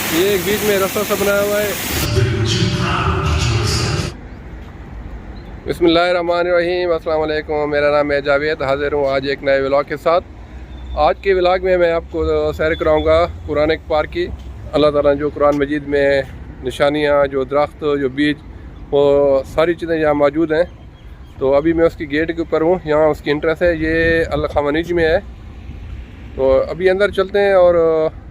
ये एक बीच में रास्ता सा बनाया हुआ है। बिस्मिल्लाहिर्रहमानिर्रहीम, अस्सलाम वालेकुम। मेरा नाम है जावेद, हाजिर हूँ आज एक नए व्लॉग के साथ। आज के व्लॉग में मैं आपको सैर कराऊँगा कुरान पाक की। अल्लाह ताला ने जो कुरान मजीद में निशानियाँ, जो दरख्त, जो बीज, वो सारी चीज़ें यहाँ मौजूद हैं। तो अभी मैं उसकी गेट के ऊपर हूँ, यहाँ उसकी इंट्रेंस है, ये अल-खवानीज में है। तो अभी अंदर चलते हैं और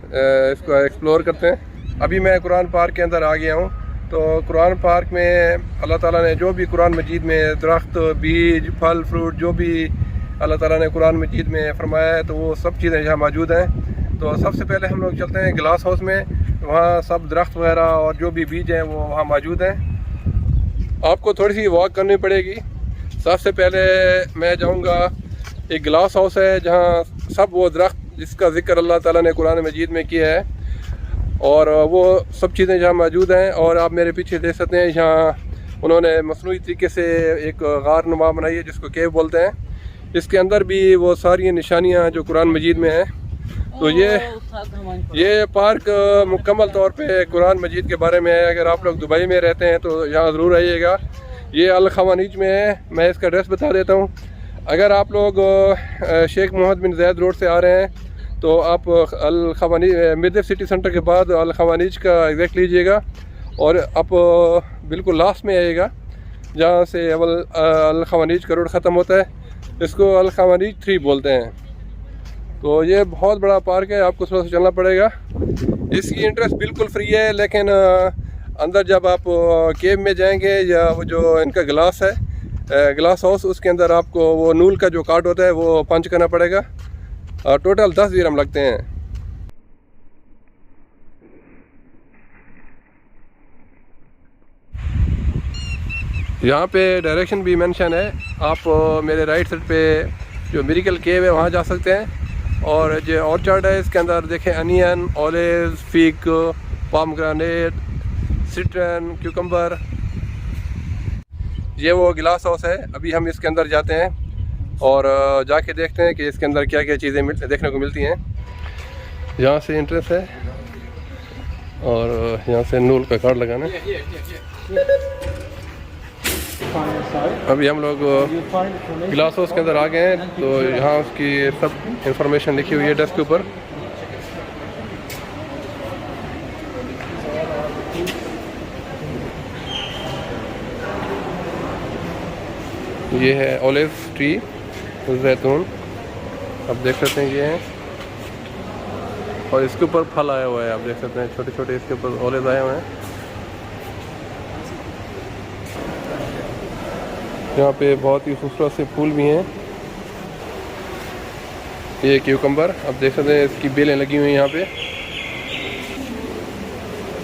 इसको एक्सप्लोर करते हैं। अभी मैं कुरान पार्क के अंदर आ गया हूँ। तो कुरान पार्क में अल्लाह ताला ने जो भी कुरान मजीद में दरख्त, बीज, फल, फ्रूट जो भी अल्लाह ताला ने कुरान मजीद में फरमाया है, तो वो सब चीज़ें यहाँ मौजूद हैं। तो सबसे पहले हम लोग चलते हैं ग्लास हाउस में। वहाँ सब दरख्त वगैरह और जो भी बीज हैं वो वहाँ मौजूद हैं। आपको थोड़ी सी वॉक करनी पड़ेगी। सबसे पहले मैं जाऊँगा, एक ग्लास हाउस है जहाँ सब वो दरख्त जिसका ज़िक्र अल्लाह ताला ने कुरान मजीद में किया है, और वो सब चीज़ें यहाँ मौजूद हैं। और आप मेरे पीछे देख सकते हैं, यहाँ उन्होंने मसनूई तरीके से एक गार नुमा बनाई है जिसको केव बोलते हैं। इसके अंदर भी वो सारी निशानियाँ जो कुरान मजीद में हैं। तो ये पार्क मुकम्मल तौर पे कुरान मजीद के बारे में है। अगर आप लोग दुबई में रहते हैं तो यहाँ ज़रूर आइएगा। ये अल-खवानीज में है। मैं इसका एड्रेस बता देता हूँ। अगर आप लोग शेख मोहम्मद बिन ज़ैद रोड से आ रहे हैं तो आप अल-खवानीज मिडल सिटी सेंटर के बाद अल-खवानीज का एग्जैक्ट लीजिएगा और आप बिल्कुल लास्ट में आइएगा जहाँ से अल-खवानीज का रोड ख़त्म होता है। इसको अल-खवानीज 3 बोलते हैं। तो ये बहुत बड़ा पार्क है, आपको थोड़ा सा चलना पड़ेगा। इसकी इंट्रेस्ट बिल्कुल फ्री है, लेकिन अंदर जब आप केव में जाएंगे या वो जो इनका ग्लास है, ग्लास हाउस, उसके अंदर आपको वो नूल का जो कार्ड होता है वो पंच करना पड़ेगा। टोटल 10 दिरहम लगते हैं। यहाँ पे डायरेक्शन भी मेंशन है। आप मेरे राइट साइड पे जो मिरेकल केव है वहाँ जा सकते हैं। और जो ऑर्चर्ड है इसके अंदर देखें, onion, olive, fig, pomegranate, सिट्रन, cucumber. ये वो ग्लास हाउस है। अभी हम इसके अंदर जाते हैं और जाके देखते हैं कि इसके अंदर क्या क्या चीज़ें देखने को मिलती हैं। यहाँ से एंट्रेंस है और यहाँ से नूल का कार्ड लगाना। अभी हम लोग ग्लास हाउस के अंदर आ गए हैं। तो यहाँ उसकी सब इंफॉर्मेशन लिखी हुई है डेस्क के ऊपर। ये है ऑलिव ट्री, जैतून, आप देख सकते हैं ये है। और इसके ऊपर फल आया हुआ है, आप देख सकते हैं छोटे छोटे इसके ऊपर ऑलिव आए हुए हैं। यहाँ पे बहुत ही खूबसूरत से फूल भी हैं। ये क्यूकम्बर आप देख सकते हैं, इसकी बेलें लगी हुई हैं यहाँ पे।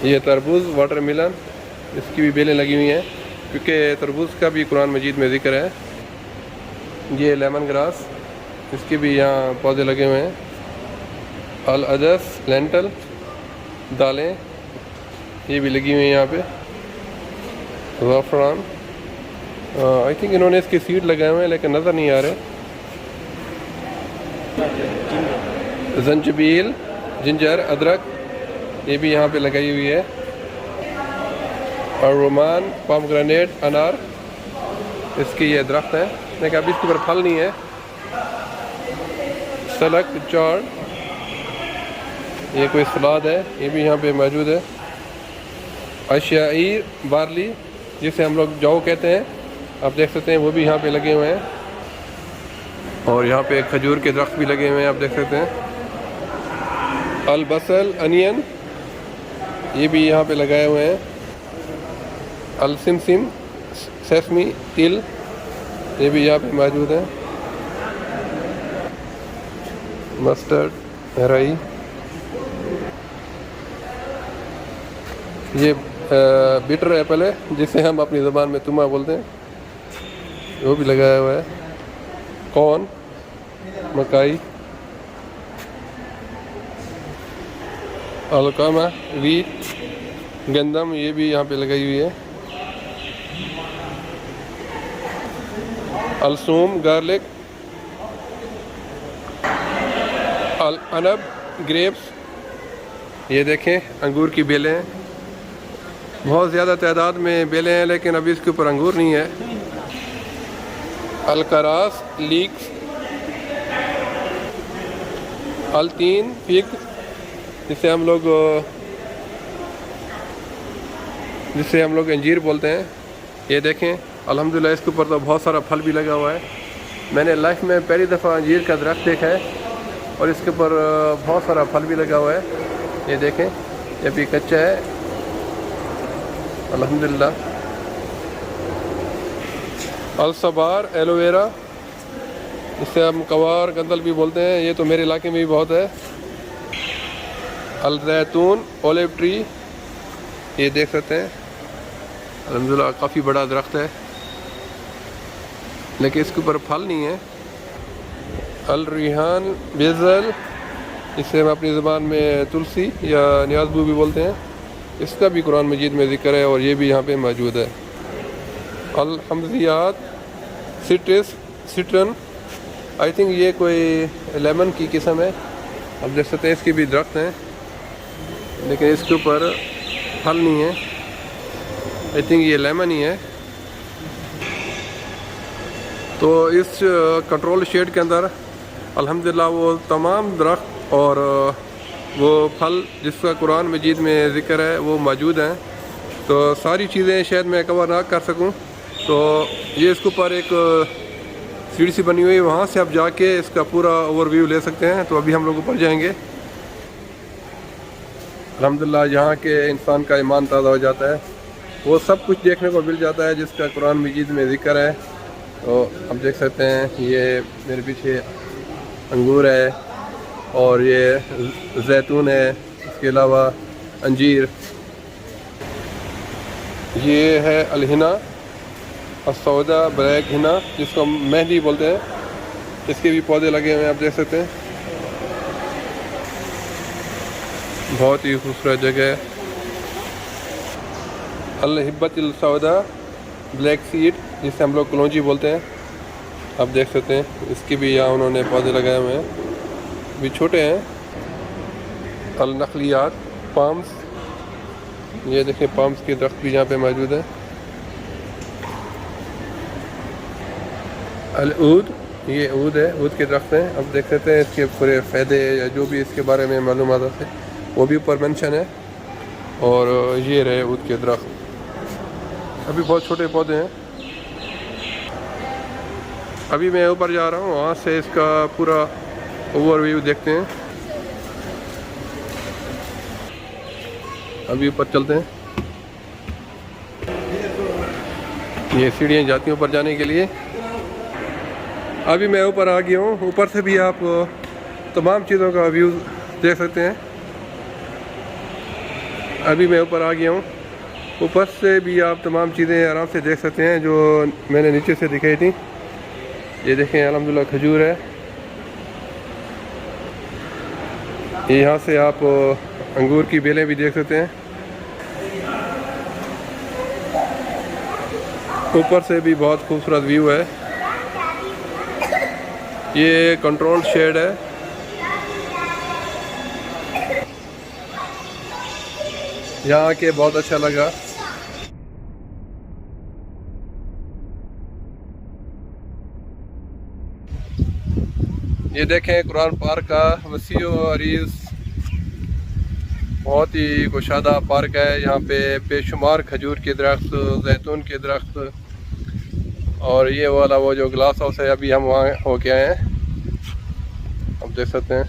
ये तरबूज, वाटरमेलन, इसकी भी बेलें लगी हुई हैं क्योंकि तरबूज का भी कुरान मजीद में जिक्र है। ये लेमन ग्रास, इसके भी यहाँ पौधे लगे हुए हैं। अल-अदस, लेंटल, दालें, ये भी लगी हुई हैं यहाँ पे। ज़ाफ़रान, आई थिंक इन्होंने इसके सीड लगाए हुए हैं लेकिन नज़र नहीं आ रहे। जंजबील, जिंजर, अदरक, ये भी यहाँ पे लगाई हुई है। और रोमान, पोमेग्रेनेट, अनार, इसके ये दरख्त हैं लेकिन अभी इसके ऊपर फल नहीं है। सलक, चौड़, ये कोई सलाद है, ये भी यहाँ पे मौजूद है। अशाईर, बार्ली, जिसे हम लोग जौ कहते हैं, आप देख सकते हैं वो भी यहाँ पे लगे हुए हैं। और यहाँ पे खजूर के दरख्त भी लगे हुए हैं, आप देख सकते हैं। अल-बसल, अनियन, ये भी यहाँ पे लगाए हुए हैं। अल-सिमसिम, सेसमी, तिल, ये भी यहाँ पे मौजूद है। मस्टर्ड, राई, ये बिटर एप्पल है जिसे हम अपनी ज़बान में तुमा बोलते हैं, वो भी लगाया हुआ है। कॉर्न, मकाई, अलकामा, वीट, गंदम, ये भी यहाँ पे लगाई हुई है। अलसूम, गार्लिक, अनब, ग्रेप्स, ये देखें अंगूर की बेलें हैं, बहुत ज़्यादा तादाद में बेलें हैं, लेकिन अभी इसके ऊपर अंगूर नहीं है। अलकरास लीक्स अल्तीन फिग जिसे हम लोग अंजीर बोलते हैं। ये देखें अल्हम्दुलिल्लाह इसके ऊपर तो बहुत सारा फल भी लगा हुआ है। मैंने लाइफ में पहली दफ़ा अंजीर का दरख्त देखा है और इसके ऊपर बहुत सारा फल भी लगा हुआ है। ये देखें ये भी कच्चा है अल्हम्दुलिल्लाह। अलसबार एलोवेरा जिसे हम कवार गंदल भी बोलते हैं, ये तो मेरे इलाके में भी बहुत है। अलजैतून ओलिव ट्री ये देख सकते हैं अल्हम्दुलिल्लाह काफ़ी बड़ा दरख्त है, लेकिन इसके ऊपर फल नहीं है। अल रिहान बेज़ल इसे हम अपनी ज़बान में तुलसी या न्याज़बू भी बोलते हैं, इसका भी कुरान मजीद में ज़िक्र है और ये भी यहाँ पे मौजूद है। अल हमज़ियात सिट्रन आई थिंक ये कोई लेमन की किस्म है, आप देख सकते हैं इसके भी दरख्त हैं, लेकिन इसके ऊपर फल नहीं है। आई थिंक ये लेमन ही है। तो इस कंट्रोल शेड के अंदर अल्हम्दुलिल्लाह वो तमाम दरख्त और वो फल जिसका कुरान मजीद में ज़िक्र है वो मौजूद हैं। तो सारी चीज़ें शायद मैं कवर ना कर सकूं, तो ये इसके ऊपर एक सीढ़ी सी बनी हुई है, वहाँ से आप जाके इसका पूरा ओवरव्यू ले सकते हैं। तो अभी हम लोग ऊपर जाएंगे। अल्हम्दुलिल्लाह यहाँ के इंसान का ईमान ताज़ा हो जाता है, वो सब कुछ देखने को मिल जाता है जिसका कुरान मजीद में ज़िक्र है। तो आप देख सकते हैं ये मेरे पीछे अंगूर है और ये जैतून है, इसके अलावा अंजीर। ये है अलहिना असौदा ब्लैक हिना जिसको हम मेहंदी बोलते हैं, इसके भी पौधे लगे हुए हैं, आप देख सकते हैं। बहुत ही खूबसूरत जगह है। अल हिब्बतिल सौदा ब्लैक सीड जिसे हम लोग कलौंजी बोलते हैं, आप देख सकते हैं इसके भी यहाँ उन्होंने पौधे लगाए हुए हैं, भी छोटे हैं। अल नखलियात पाम्स, ये देखें पाम्स के दरख्त भी यहाँ पे मौजूद है। अल ऊद, ये ऊद है, ऊद के दरख्त हैं, आप देख सकते हैं इसके पूरे फ़ायदे या जो भी इसके बारे में मालूमात है वो भी ऊपर मेंशन है। और ये रहे ऊद के दरख्त, अभी बहुत छोटे पौधे हैं। अभी मैं ऊपर जा रहा हूँ, वहाँ से इसका पूरा ओवरव्यू देखते हैं। अभी ऊपर चलते हैं, ये सीढ़ियाँ जाती हैं ऊपर जाने के लिए। अभी मैं ऊपर आ गया हूँ, ऊपर से भी आप तमाम चीज़ों का व्यू देख सकते हैं। अभी मैं ऊपर आ गया हूँ, ऊपर से भी आप तमाम चीज़ें आराम से देख सकते हैं जो मैंने नीचे से दिखाई थी। ये देखें अल्हम्दुलिल्लाह खजूर है, यहाँ से आप अंगूर की बेलें भी देख सकते हैं। ऊपर से भी बहुत खूबसूरत व्यू है। ये कंट्रोल शेड है, यहाँ आके बहुत अच्छा लगा। ये देखें कुरान पार्क का वसी और अरीज़, बहुत ही कुशादा पार्क है। यहाँ पे बेशुमार खजूर के दरख्त, जैतून के दरख्त, और ये वाला वो जो ग्लास हाउस है अभी हम वहाँ होके आए हैं, आप देख सकते हैं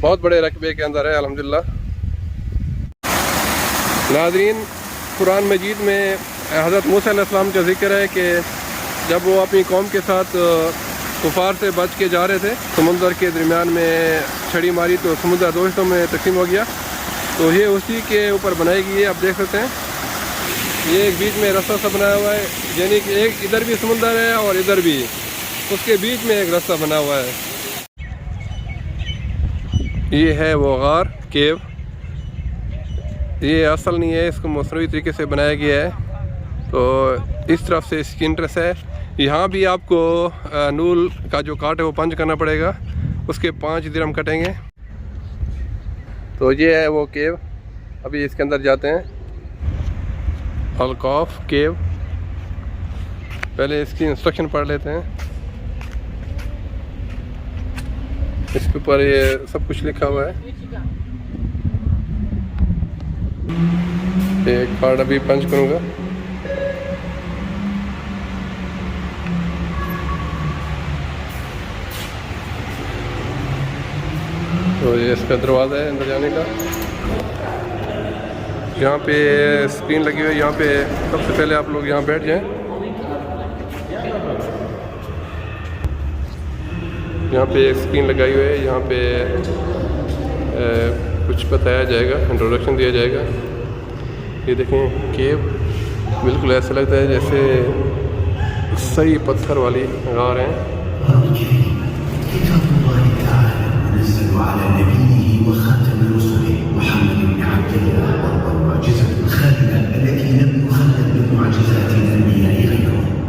बहुत बड़े रकबे के अंदर है अल्हम्दुलिल्लाह। नाज़रीन, कुरान मजीद में हज़रत मूसा अलैहिस्सलाम का ज़िक्र है कि जब वो अपनी कौम के साथ कुफार से बच के जा रहे थे, समुंदर के दरमियान में छड़ी मारी तो समुंदर दो हिस्सों में तकसीम हो गया। तो ये उसी के ऊपर बनाई गई है, आप देख सकते हैं। ये एक बीच में रास्ता सा बनाया हुआ है, यानी कि एक इधर भी समुंदर है और इधर भी, उसके बीच में एक रास्ता बना हुआ है। ये है वो गार केव, ये असल नहीं है, इसको मसनूई तरीके से बनाया गया है। तो इस तरफ से इसकी इंट्रेस है। यहाँ भी आपको नूल का जो काट है वो पंच करना पड़ेगा, उसके 5 दिरहम कटेंगे। तो ये है वो केव, अभी इसके अंदर जाते हैं। अलकौफ केव, पहले इसकी इंस्ट्रक्शन पढ़ लेते हैं। इसके ऊपर ये सब कुछ लिखा हुआ है। एक कार्ड अभी पंच करूँगा। तो ये इसका दरवाज़ा है अंदर जाने का। यहाँ पे स्क्रीन लगी हुई है, यहाँ पे सबसे पहले आप लोग यहाँ बैठ जाएं। यहाँ पे एक स्क्रीन लगाई हुई है, यहाँ पे कुछ बताया जाएगा, इंट्रोडक्शन दिया जाएगा। ये देखें केव, बिल्कुल ऐसा लगता है जैसे सही पत्थर वाली गार हैं।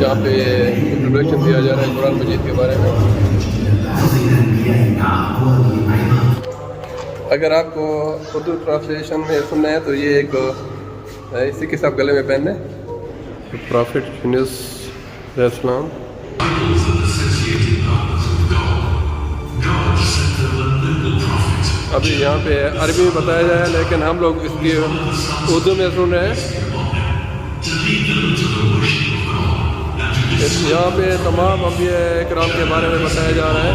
यहाँ पे इंट्रोडक्शन दिया जा रहा है कुरान मजीद के बारे में। अगर आपको उर्दू ट्रांसलेशन में सुनना है तो ये एक इसी के साथ गले में पहनने प्रॉफिट इस्लाम। अभी यहाँ पे अरबी में बताया जाए, लेकिन हम लोग इसकी उर्दू में सुन रहे हैं। यहाँ पे तमाम अंबिया किराम के बारे में बताया जा रहा है।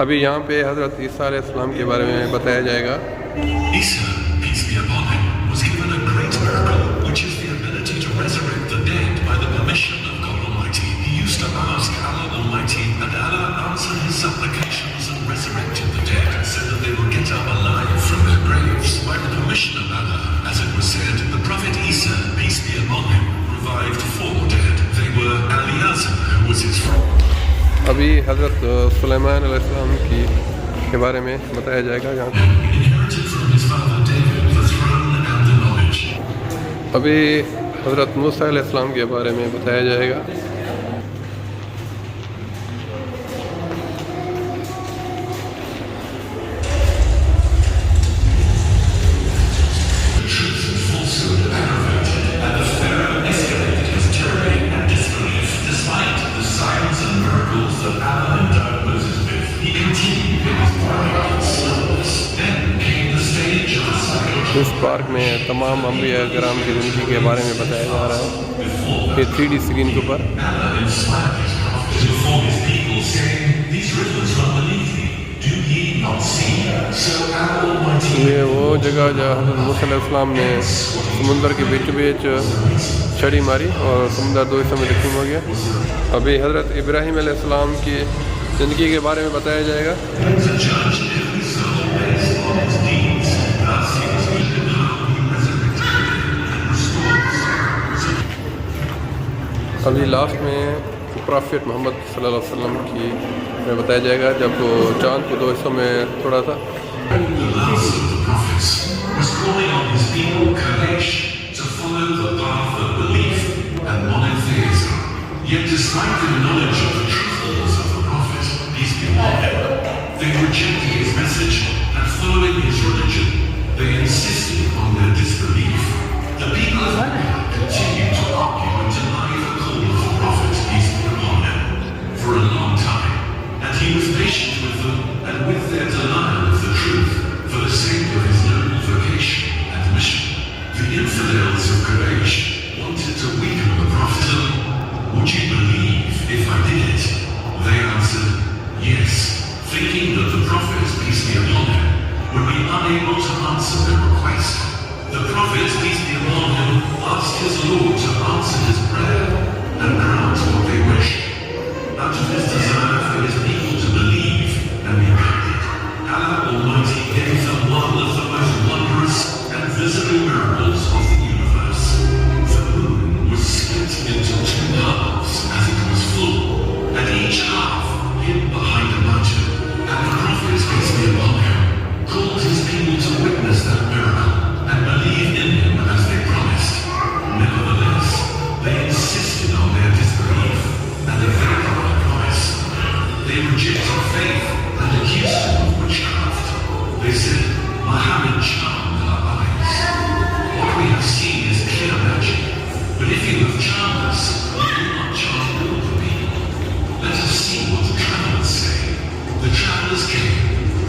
अभी यहाँ पे हज़रत ईसा अलैहिस्सलाम के बारे में बताया जाएगा। and Allah answered his supplications and resurrected the dead, so that they will get up alive हज़रत सुलेमान अलैहिस्सलाम की के बारे में बताया जाएगा यहाँ पे। अभी हज़रत मूसा अलैहिस्सलाम के बारे में बताया जाएगा। इस पार्क में तमाम अंबिया किराम की ज़िंदगी के बारे में बताया जा रहा है ये 3D स्क्रीन के ऊपर। ये वो जगह जहाँ हज़रत मूसा अलैहिस्सलाम ने समुंदर के बीच बीच छड़ी मारी और समुंदर दो हिस्सों में तकसीम हो गया। अभी हज़रत इब्राहीम अलैहिस्सलाम की ज़िंदगी के बारे में बताया जाएगा। अभी लास्ट में प्रॉफिट मोहम्मद सल्लल्लाहु अलैहि वसल्लम की में बताया जाएगा जब वो चाँद को दो हिस्सों में थोड़ा था। For a long time, and he was patient with them and with their denial of the truth for the sake of his noble vocation and mission. The infidels of Quraysh wanted to weaken the Prophet. Would you believe if I did it? They answered, yes, thinking that the Prophet, peace be upon him, would be unable to answer their request. The Prophet, peace be upon him, asked his Lord to answer his prayer and grant what they wished. Out of his desire for his people to believe and be guided, Allah Almighty gave them one of the most wondrous and visible miracles of the universe. The moon was split into two halves as it was full, and each half hid behind a mountain. And the Prophet, peace be upon him, called his people to witness that miracle and believe in him as they promised. Nevertheless, they insisted on their disbelief and evaded the promise. They rejected faith and accused him of witchcraft. They said, Muhammad charmed our eyes. What we have seen is clear magic. But if you have charmed us, you will not charm all the people. Let us see what the travelers say. The travelers came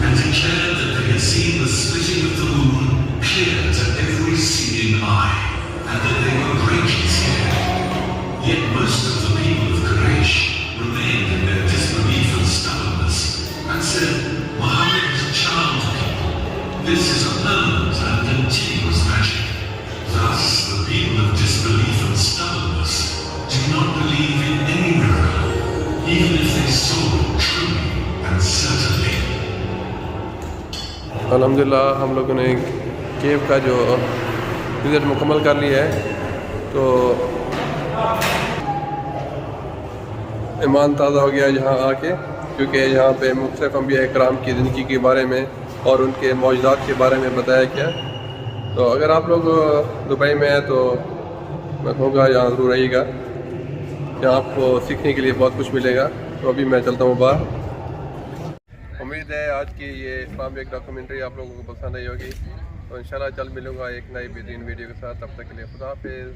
and declared that they had seen the splitting of the moon clear to every seeing eye, and that they were greatly scared. Yet most of the people of Quraysh remained in their disbelief and stubbornness, and said, Muhammad has charmed people. This is a permanent and continuous magic. Thus, the people of disbelief and stubbornness do not believe in any miracle, even if they saw it truly and certainly. अल्हम्दुलिल्लाह हम लोगों ने केव का जो visit मुकम्मल कर लिया है, तो ईमान ताज़ा हो गया यहाँ आके, क्योंकि यहाँ पे मुख्तलिफ़ अंबिया इकराम की ज़िंदगी के बारे में और उनके मौजूदात के बारे में बताया गया। तो अगर आप लोग दुबई में हैं तो मैं कहूँगा यहाँ ज़रूर रहिएगा, यहाँ आपको सीखने के लिए बहुत कुछ मिलेगा। तो अभी मैं चलता हूँ बाहर। उम्मीद है आज की ये इस्लामिक डॉक्यूमेंट्री आप लोगों को पसंद आई होगी। तो इंशाल्लाह जल्द मिलूँगा एक नई बेहतरीन वीडियो के साथ। तब तक के लिए खुदा हाफिज़।